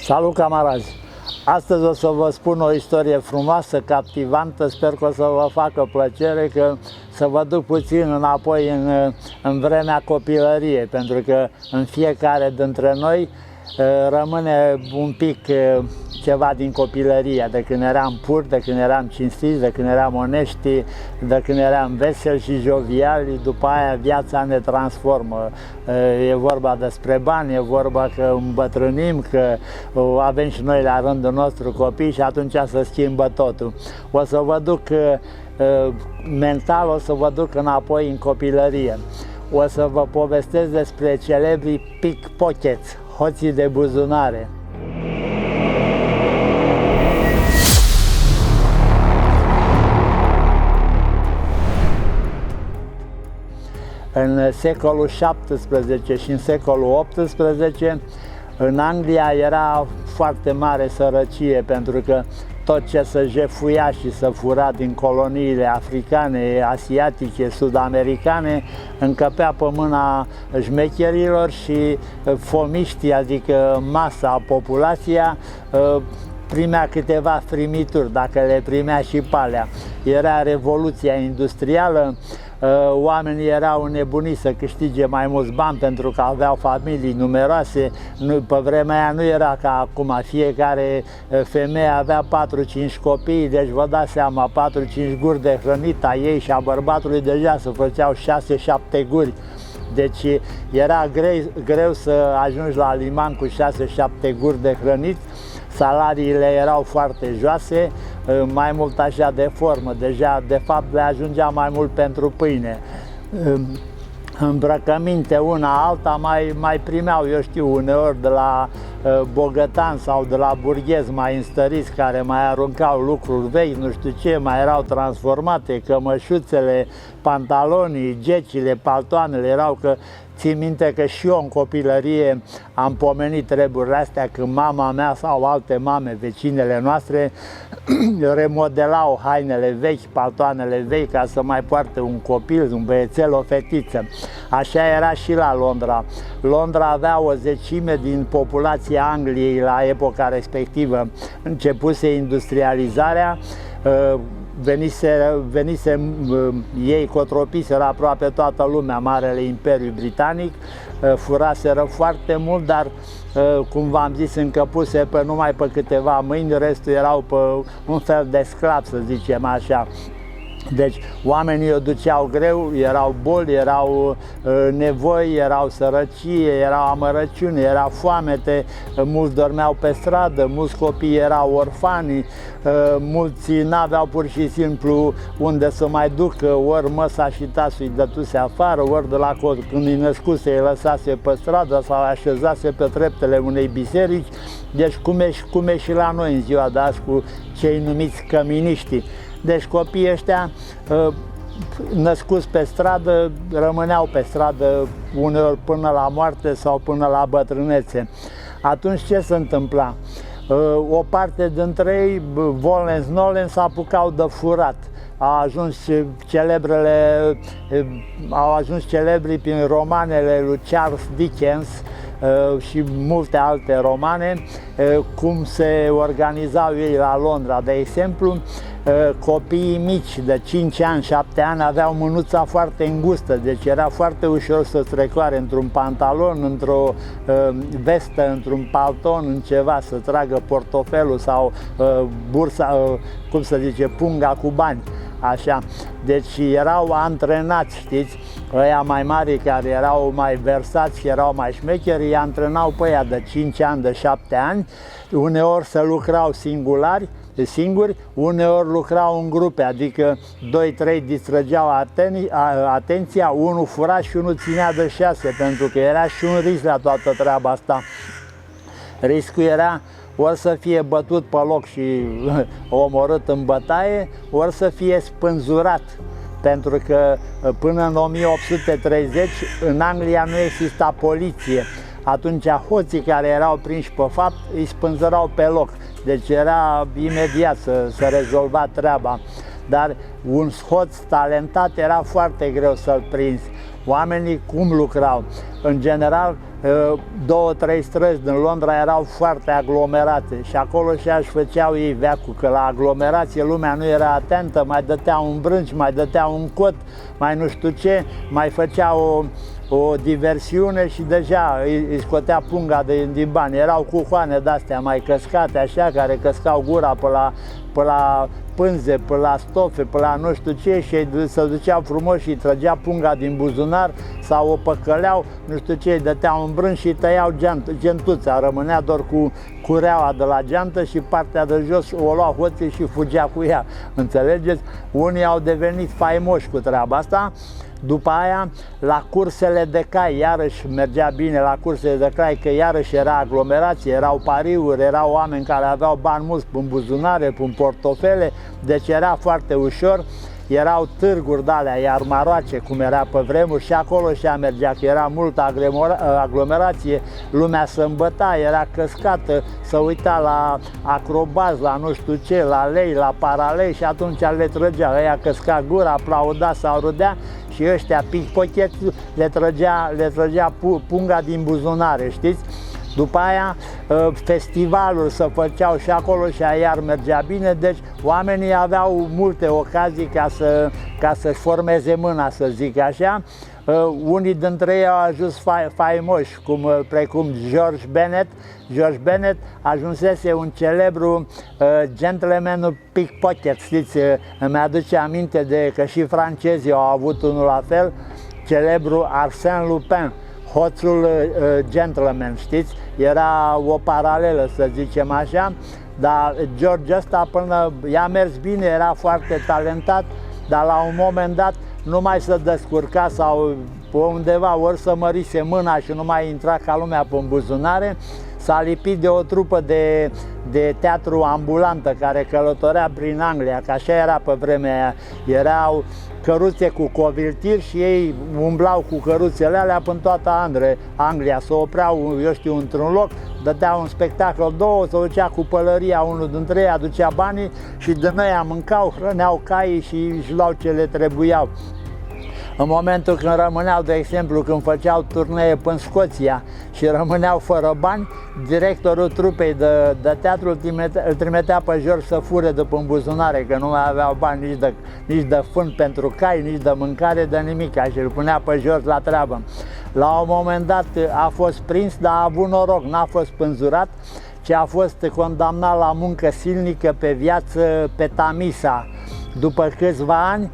Salut, camarazi! Astăzi o să vă spun o istorie frumoasă, captivantă, sper că o să vă facă plăcere, că să vă duc puțin înapoi în vremea copilăriei, pentru că în fiecare dintre noi rămâne un pic ceva din copilărie, de când eram puri, de când eram cinstiți, de când eram onești, de când eram veseli și joviali. După aia viața ne transformă. E vorba despre bani, e vorba că îmbătrânim, că avem și noi la rândul nostru copii și atunci se schimbă totul. O să vă duc mental, o să vă duc înapoi în copilărie. O să vă povestesc despre celebrii pickpockets, hoții de buzunare. În secolul XVII și în secolul XVIII, în Anglia era foarte mare sărăcie, pentru că tot ce se jefuia și se fura din coloniile africane, asiatice, sud-americane, încăpea pe mâna șmecherilor și fomiștii, adică masa, populația, primea câteva frimituri, dacă le primea și pe alea. Era Revoluția Industrială, oamenii erau nebuniți să câștige mai mulți bani pentru că aveau familii numeroase. Pe vremea aia nu era ca acum, fiecare femeie avea 4-5 copii, deci vă dați seama, 4-5 guri de hrănit a ei și a bărbatului deja se făceau 6-7 guri. Deci era greu să ajungi la liman cu 6-7 guri de hrănit. Salariile erau foarte joase, mai mult așa de formă, deja de fapt le ajungea mai mult pentru pâine. Îmbrăcăminte una alta mai primeau, eu știu, uneori de la bogătani sau de la burghezi mai înstăriți care mai aruncau lucruri vechi, nu știu ce, mai erau transformate, cămășuțele, pantalonii, gecile, paltoanele erau că... Țin minte că și eu în copilărie am pomenit treburile astea când mama mea sau alte mame, vecinele noastre, remodelau hainele vechi, paltoanele vechi ca să mai poarte un copil, un băiețel, o fetiță. Așa era și la Londra. Londra avea o zecime din populația Angliei la epoca respectivă. Începuse industrializarea, venise ei, cotropiseră aproape toată lumea, Marele Imperiu Britanic, furaseră foarte mult, dar cum v-am zis, încăpuse pe numai pe câteva mâini, restul erau pe un fel de sclav, să zicem așa. Deci oamenii o duceau greu, erau boli, erau nevoi, erau sărăcie, erau amărăciune, era foamete, mulți dormeau pe stradă, mulți copii erau orfani, mulți n-aveau pur și simplu unde să mai ducă, ori măsa și tasul îi dătuse afară, ori de la când îi născuse îi lăsase pe stradă sau așezase pe treptele unei biserici. Deci cum e și la noi în ziua de azi cu cei numiți căminiștii. Deci copiii ăștia născuți pe stradă rămâneau pe stradă uneori până la moarte sau până la bătrânețe. Atunci ce se întâmpla? O parte dintre ei, volens-nolens, apucau de furat. Au ajuns celebri prin romanele lui Charles Dickens și multe alte romane, cum se organizau ei la Londra. De exemplu, copiii mici de 5 ani, 7 ani aveau mânuța foarte îngustă, deci era foarte ușor să strecoare într-un pantalon, într-o vestă, într-un palton, în ceva, să tragă portofelul sau bursa, cum se zice, punga cu bani. Așa, deci erau antrenați, știți, ăia mai mari care erau mai versați, erau mai șmecheri, îi antrenau pe ăia de 5 ani, de 7 ani, uneori să lucrau singuri, uneori lucrau în grupe, adică 2-3 distrăgeau atenția, unul fura și unul ținea de 6, pentru că era și un risc la toată treaba asta. Riscul era ori să fie bătut pe loc și omorât în bătaie, ori să fie spânzurat. Pentru că până în 1830 în Anglia nu exista poliție. Atunci hoții care erau prinși pe fapt îi spânzurau pe loc. Deci era imediat să rezolva treaba. Dar un hoț talentat era foarte greu să-l prinzi. Oamenii cum lucrau? În general 2-3 străzi din Londra erau foarte aglomerate și acolo și-și făceau ei veacul, că la aglomerație lumea nu era atentă, mai dătea un brânci, mai dătea un cot, mai nu știu ce, mai făcea o diversiune și deja îi scotea punga din bani. Erau cucoane de-astea mai căscate, așa, care căscau gura pe la pânze, pe la stofe, pe la nu știu ce și se duceau frumos și îi trăgea punga din buzunar sau o păcăleau, nu știu ce, îi dăteau un brânci și îi tăiau gentuța, rămânea doar cu cureaua de la geantă și partea de jos o lua hoții și fugea cu ea, înțelegeți? Unii au devenit faimoși cu treaba asta. După aia, la cursele de cai, iarăși mergea bine la cursele de cai, că iarăși era aglomerație, erau pariuri, erau oameni care aveau bani mulți în buzunare, în portofele, deci era foarte ușor. Erau târguri de-alea, iarmaroace, cum era pe vremuri, și acolo și-a mergea, că era multă aglomerație, lumea se îmbăta, era căscată, se uita la acrobați, la nu știu ce, la lei, la paralei și atunci le trăgea, ăia căsca gura, aplauda sau râdea și ăștia pickpockets le trăgea punga din buzunare, știți? După aia, festivaluri se făceau și acolo și iar mergea bine, deci oamenii aveau multe ocazii ca să-și formeze mâna, să zic așa. Unii dintre ei au ajuns faimoși, precum George Bennett. George Bennett ajunsese un celebru gentleman pickpocket, știți, îmi aduce aminte că și francezii au avut unul la fel, celebru Arsène Lupin, hoțul gentleman, știți? Era o paralelă, să zicem așa, dar George ăsta până i-a mers bine, era foarte talentat, dar la un moment dat nu mai se descurca sau pe undeva ori să mărise mâna și nu mai intra ca lumea pe buzunare. S-a lipit de o trupă de teatru ambulantă care călătorea prin Anglia, că așa era pe vremea aia. Erau căruțe cu coviltiri și ei umblau cu căruțele alea până toată Anglia, se opreau, eu știu, într-un loc, dădeau un spectacol, două, se ducea cu pălăria, unul dintre ei aducea banii și din aia mâncau, hrăneau caii și își luau ce le trebuiau. În momentul când rămâneau, de exemplu, când făceau turnee până în Scoția și rămâneau fără bani, directorul trupei de teatru îl trimitea pe George să fure după în buzunare, că nu mai aveau bani nici de fân pentru cai, nici de mâncare, de nimic, și îl punea pe George la treabă. La un moment dat a fost prins, dar a avut noroc, n-a fost spânzurat, ci a fost condamnat la muncă silnică pe viață pe Tamisa. După câțiva ani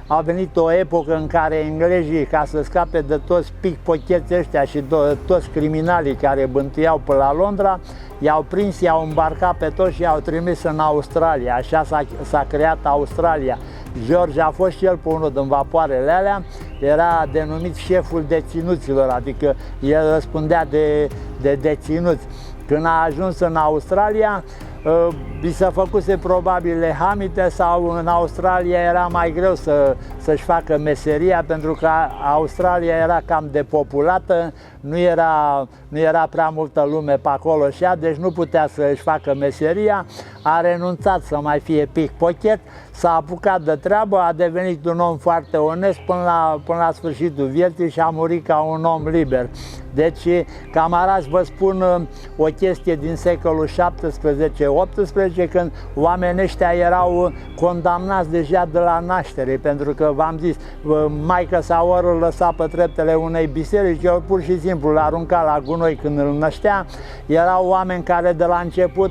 a venit o epocă în care englezii, ca să scape de toți pickpockeții ăștia și toți criminalii care bântuiau pe la Londra, i-au prins, i-au îmbarcat pe toți și i-au trimis în Australia. Așa s-a creat Australia. George a fost și el pe unul din vapoarele alea, era denumit șeful deținuților, adică el răspundea de deținuți. Când a ajuns în Australia, i se făcuse probabil lehamite sau în Australia era mai greu să-și facă meseria, pentru că Australia era cam depopulată, nu era prea multă lume pe acolo și deci nu putea să-și facă meseria, a renunțat să mai fie pickpocket, s-a apucat de treabă, a devenit un om foarte onest până la sfârșitul vieții și a murit ca un om liber. Deci, camarazi, vă spun o chestie din secolul 17-18, când oamenii ăștia erau condamnați deja de la naștere, pentru că, v-am zis, maică sa ori îl lăsa pe treptele unei biserici, ori pur și simplu l-arunca la gunoi când îl năștea. Erau oameni care de la început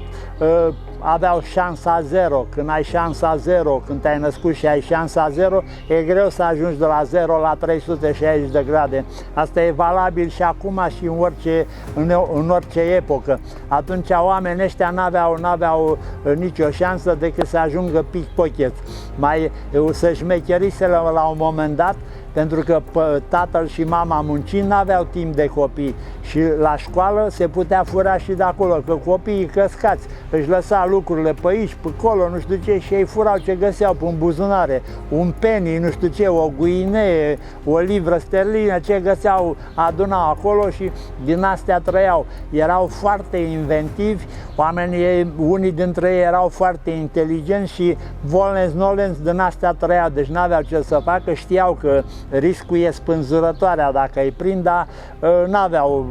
aveau șansa zero. Când ai șansa zero, când te-ai născut și ai șansa zero, e greu să ajungi de la 0 la 360 de grade. Asta e valabil și acum și în orice epocă. Atunci oamenii ăștia n-aveau nicio șansă decât să ajungă pickpocket. Să șmecherise la un moment dat, pentru că tatăl și mama muncind n-aveau timp de copii și la școală se putea fura și de acolo, că copiii căscați își lăsa lucrurile pe aici, pe acolo, nu știu ce, și ei furau ce găseau în buzunare, un penny, nu știu ce, o guinee, o livră sterlină, ce găseau, adunau acolo și din astea trăiau. Erau foarte inventivi, oamenii, unii dintre ei erau foarte inteligenți și volens-nolens din astea trăiau, deci n-aveau ce să facă, știau că riscul e spânzurătoarea dacă îi prind, dar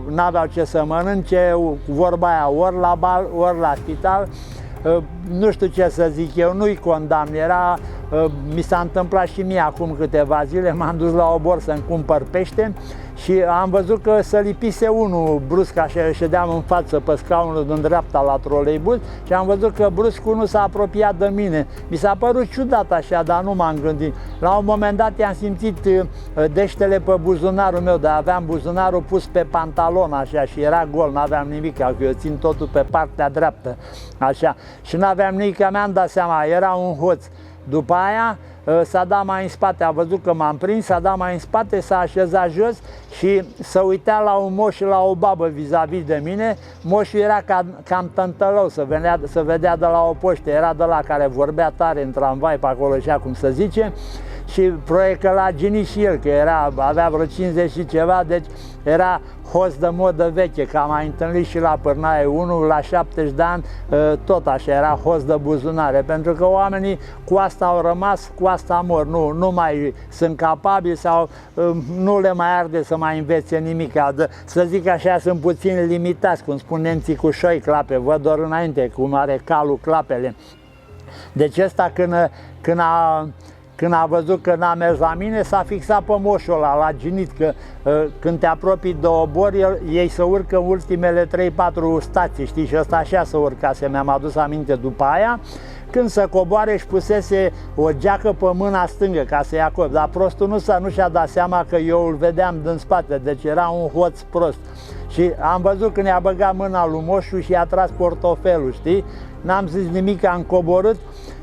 n-aveau ce să mănânce, vorba aia, ori la bal, ori la spital. Nu știu ce să zic eu, nu-i condamn, mi s-a întâmplat și mie acum câteva zile, m-am dus la obor să-mi cumpăr pește și am văzut că se lipise unul brusc, așa, ședeam în față pe scaunul din dreapta la troleibuz și am văzut că brusc unul s-a apropiat de mine. Mi s-a părut ciudat așa, dar nu m-am gândit. La un moment dat i-am simțit deștele pe buzunarul meu, dar aveam buzunarul pus pe pantalon așa și era gol, n-aveam nimic, că eu țin totul pe partea dreaptă, așa, și n-aveam nimic, că mi-am dat seama, era un hoț. După aia s-a dat mai în spate, a văzut că m-am prins, s-a dat mai în spate, s-a așezat jos și se uita la un moș și la o babă vis-a-vis de mine. Moșul era cam tântălău, se vedea de la o poște, era de la care vorbea tare în tramvai pe acolo, așa cum se zice. Și probabil că l-a ginit și el, că avea vreo 50 și ceva, deci era hoț de modă veche, că am mai întâlnit și la Pârnaie unul la 70 de ani, tot așa, era hoț de buzunare, pentru că oamenii cu asta au rămas, cu asta mor, nu mai sunt capabili sau nu le mai arde să mai învețe nimic. Să zic așa, sunt puțin limitați, cum spun nemții cu șoi clape, văd doar înainte cum are calul clapele. Deci ăsta când a văzut că n-a mers la mine, s-a fixat pe moșul ăla, l-a ginit, că când te apropii de obor, ei se urcă în ultimele 3-4 stații, știi, și ăsta așa se urcase, mi-am adus aminte după aia. Când se coboare își pusese o geacă pe mâna stângă ca să ia cop, dar prostul nu și-a dat seama că eu îl vedeam din spate, deci era un hoț prost. Și am văzut când i-a băgat mâna lui moșul și i-a tras portofelul, știi? N-am zis nimic, am coborât.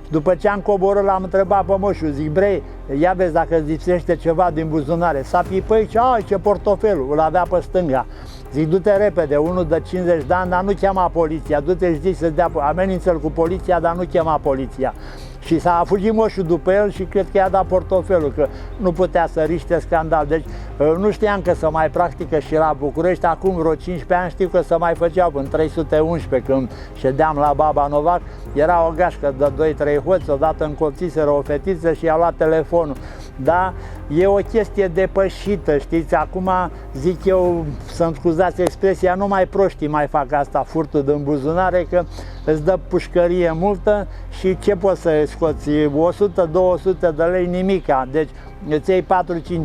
După ce am coborât, l-am întrebat pe moșul, zic, bre, ia vezi dacă îți lipsește ceva din buzunare. S-a pipăit și, ce portofelul, îl avea pe stânga. Zic, du-te repede, unul de 50 de ani, dar nu chema poliția, du-te și zici să-ți dea, amenință-l cu poliția, dar nu chema poliția. Și s-a fugit moșul după el și cred că i-a dat portofelul, că nu putea să riște scandal. Deci nu știam că se mai practică și la București, acum vreo 15 ani știu că se mai făceau în 311, când ședeam la Baba Novac, era o gașcă de 2-3 hoți, odată încolțiseră o fetiță și i-a luat telefonul. Da, e o chestie depășită, știți, acum zic eu, să-mi scuzați expresia, numai proștii mai fac asta, furtul din buzunare, că îți dă pușcărie multă și ce poți să scoți, 100-200 de lei, nimica, deci îți iei 4-5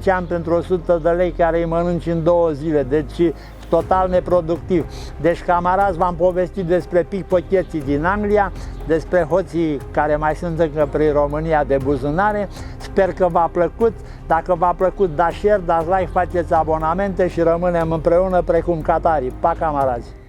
ani pentru 100 de lei care îi mănânci în 2 zile, deci total neproductiv. Deci, camarazi, v-am povestit despre pickpockeții din Anglia, despre hoții care mai sunt încă prin România de buzunare. Sper că v-a plăcut. Dacă v-a plăcut, dați share, dați like, faceți abonamente și rămânem împreună precum catarii. Pa, camarazi!